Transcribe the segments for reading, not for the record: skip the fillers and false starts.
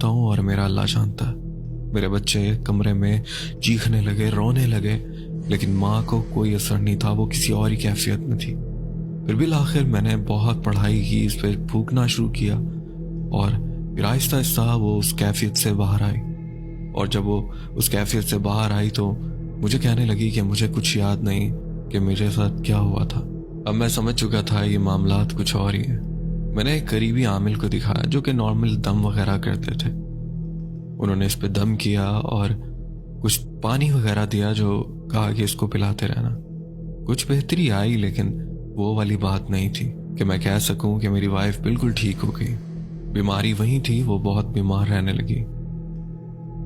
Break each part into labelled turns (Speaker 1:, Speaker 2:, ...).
Speaker 1: جاتا ہوں اور میرا اللہ جانتا ہے میرے بچے کمرے میں چیخنے لگے، رونے لگے، لیکن ماں کو کوئی اثر نہیں تھا، وہ کسی اور ہی کیفیت میں تھی۔ پھر بالآخر میں نے بہت پڑھائی کی، اس پہ پھونکنا شروع کیا اور پھر آہستہ آہستہ وہ اس کیفیت سے باہر آئی، اور جب وہ اس کیفیت سے باہر آئی تو مجھے کہنے لگی کہ مجھے کچھ یاد نہیں کہ میرے ساتھ کیا ہوا تھا۔ اب میں سمجھ چکا تھا یہ معاملات کچھ اور ہی ہیں۔ میں نے ایک قریبی عامل کو دکھایا جو کہ نارمل دم وغیرہ کرتے تھے۔ انہوں نے اس پہ دم کیا اور کچھ پانی وغیرہ دیا، جو کہا کہ اس کو پلاتے رہنا۔ کچھ بہتری آئی، لیکن وہ والی بات نہیں تھی کہ میں کہہ سکوں کہ میری وائف بالکل ٹھیک ہو گئی۔ بیماری وہیں تھی، وہ بہت بیمار رہنے لگی۔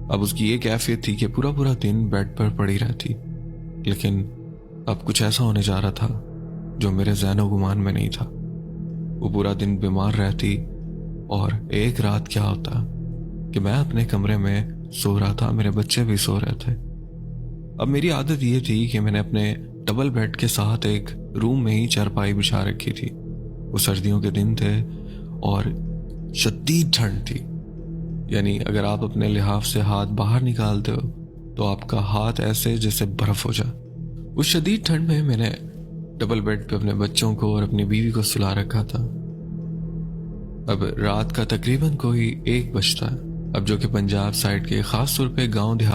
Speaker 1: اب اس کی یہ کیفیت تھی کہ پورا دن بیڈ پر پڑی رہتی، لیکن اب کچھ ایسا ہونے جا رہا تھا جو میرے ذہن و گمان میں نہیں تھا۔ وہ پورا دن بیمار رہتی، اور ایک رات کیا ہوتا کہ میں اپنے کمرے میں سو رہا تھا، میرے بچے بھی سو رہے تھے۔ اب میری عادت یہ تھی کہ میں نے اپنے ڈبل بیڈ کے ساتھ ایک روم میں ہی چارپائی بچھا رکھی تھی۔ وہ سردیوں کے دن تھے اور شدید ٹھنڈ تھی، یعنی اگر آپ اپنے لحاف سے ہاتھ باہر نکالتے ہو تو آپ کا ہاتھ ایسے جیسے برف ہو جائے۔ اس شدید ٹھنڈ میں میں نے ڈبل بیڈ پہ اپنے بچوں کو اور اپنی بیوی کو سلا رکھا تھا۔ اب رات کا تقریباً کوئی 1 بجتا ہے، اب جو کہ پنجاب سائڈ کے خاص طور پہ گاؤں دیہات